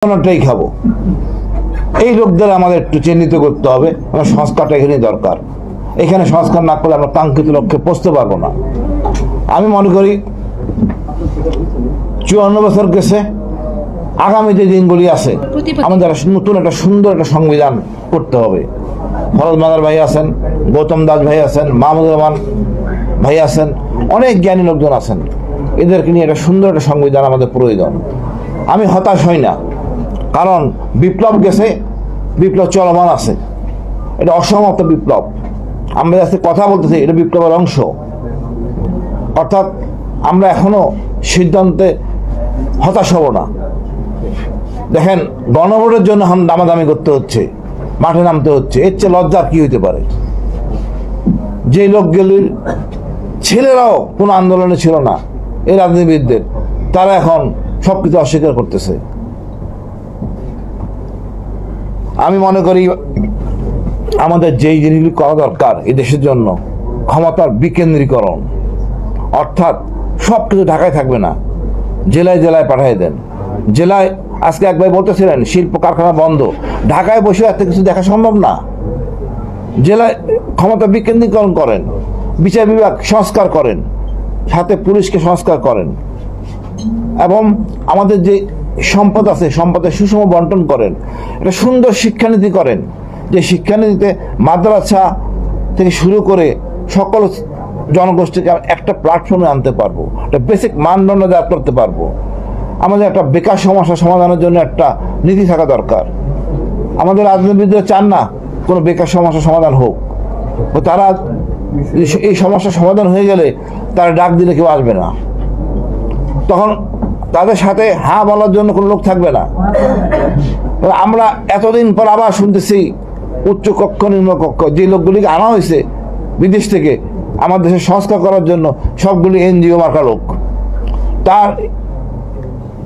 কোনটাই খাবো। এই লোকদের আমাদের একটু চিহ্নিত করতে হবে। আমার সংস্কারটা এখানে দরকার। এখানে সংস্কার না করলে আমরা কাঙ্ক্ষিত লক্ষ্যে পৌঁছতে পারবো না। আমি মনে করি 54 বছর গেছে, আগামী যে দিনগুলি আছে আমাদের নতুন একটা সুন্দর একটা সংবিধান করতে হবে। ফরজ মাদার ভাই আছেন, গৌতম দাস ভাই আছেন, মাহমুদুর রহমান ভাই আছেন, অনেক জ্ঞানী লোকজন আছেন। এদেরকে নিয়ে একটা সুন্দর একটা সংবিধান আমাদের প্রয়োজন। আমি হতাশ হই না, কারণ বিপ্লব গেছে, বিপ্লব চলমান আছে। এটা অসমাপ্ত বিপ্লব। আমরা আজকে কথা বলতেছি, এটা বিপ্লবের অংশ। অর্থাৎ আমরা এখনো সিদ্ধান্তে হতাশ হব না। দেখেন, গণভোটের জন্য দামাদামি করতে হচ্ছে, মাঠে নামতে হচ্ছে। এর চেয়ে লজ্জার কি হইতে পারে? যে লোকগুলির ছেলেরাও কোনো আন্দোলনে ছিল না, এই রাজনীতিবিদদের, তারা এখন সবকিছু অস্বীকার করতেছে। আমি মনে করি আমাদের যেই জিনিসগুলি করা দরকার এই দেশের জন্য, ক্ষমতার বিকেন্দ্রীকরণ। অর্থাৎ সব কিছু ঢাকায় থাকবে না, জেলায় জেলায় পাঠিয়ে দেন। জেলায় আজকে এক ভাই বলতেছিলেন শিল্প কারখানা বন্ধ, ঢাকায় বসে এত কিছু দেখা সম্ভব না। জেলায় ক্ষমতা বিকেন্দ্রীকরণ করেন, বিচার বিভাগ সংস্কার করেন, সাথে পুলিশকে সংস্কার করেন, এবং আমাদের যে সম্পদ আছে সম্পদের সুষম বন্টন করেন। একটা সুন্দর শিক্ষানীতি করেন, যে শিক্ষানীতিতে মাদ্রাসা থেকে শুরু করে সকল জনগোষ্ঠীকে একটা প্ল্যাটফর্মে আনতে পারবো, একটা বেসিক মানদণ্ড দেওয়া করতে পারবো। আমাদের একটা বেকার সমস্যা সমাধানের জন্য একটা নীতি থাকা দরকার। আমাদের রাজনীতিবিদরা চান না কোনো বেকার সমস্যা সমাধান হোক। তারা এই সমস্যার সমাধান হয়ে গেলে তারা ডাক দিলে কেউ আসবে না, তখন তাদের সাথে হ্যাঁ বলার জন্য কোনো লোক থাকবে না। আমরা এতদিন পর আবার শুনতেছি উচ্চকক্ষ নিম্নকক্ষ, যে লোকগুলিকে আনা হয়েছে বিদেশ থেকে আমার দেশের সংস্কার করার জন্য, সবগুলি এনজিও মার্কা লোক। তার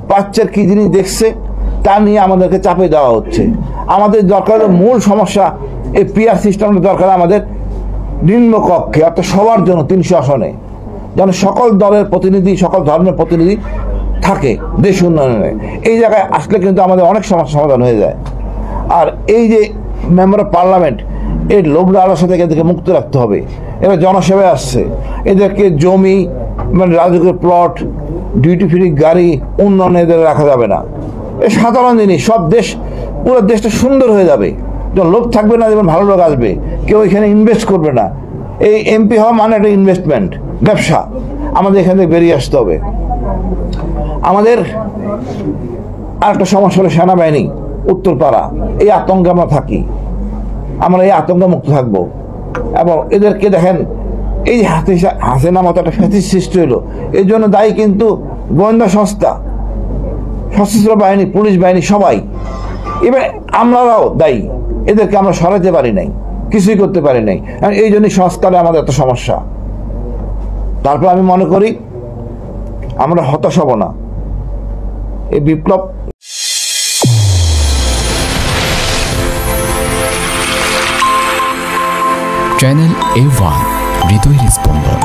প্রাচ্যের কি জিনিস দেখছে তা নিয়ে আমাদেরকে চাপে দেওয়া হচ্ছে। আমাদের দরকার মূল সমস্যা এই পিআর সিস্টেমটা দরকার আমাদের নিম্নকক্ষে, অর্থাৎ সবার জন্য 300 আসনে, যেন সকল দলের প্রতিনিধি, সকল ধর্মের প্রতিনিধি থাকে দেশ উন্নয়নে। এই জায়গায় আসলে কিন্তু আমাদের অনেক সমস্যা সমাধান হয়ে যায়। আর এই যে মেম্বার অফ পার্লামেন্ট, এই লোভ লালসা থেকে এদেরকে মুক্ত রাখতে হবে। এরা জনসেবায় আসছে, এদেরকে জমি, মানে রাজকীয় প্লট, ডিউটি ফ্রি গাড়ি, উন্নয়নে এদের রাখা যাবে না। এই সাধারণ জিনিস, সব দেশ, পুরো দেশটা সুন্দর হয়ে যাবে যখন লোভ থাকবে না, যেমন ভালো লোক আসবে, কেউ এখানে ইনভেস্ট করবে না। এই এমপি হওয়া মানে একটা ইনভেস্টমেন্ট, ব্যবসা। আমাদের এখান থেকে বেরিয়ে আসতে হবে। আমাদের আর একটা সমস্যা হলো সেনাবাহিনী, উত্তরপাড়া, এই আতঙ্কে আমরা থাকি। আমরা এই আতঙ্ক মুক্ত থাকবো। এবং এদেরকে দেখেন, এই যে হাসিনা মতো একটা ফ্যাসিস্ট সৃষ্টি হলো, এর জন্য দায়ী কিন্তু গোয়েন্দা সংস্থা, সশস্ত্র বাহিনী, পুলিশ বাহিনী, সবাই। এবার আমরাও দায়ী। এদেরকে আমরা সরাতে পারি নাই, কিছুই করতে পারি নাই। এই জন্যই সংস্কারে আমাদের এত সমস্যা। তারপর আমি মনে করি আমরা হতাশ হব না। এই বিপ্লব চ্যানেল A1 হৃদয়ের স্পন্দন।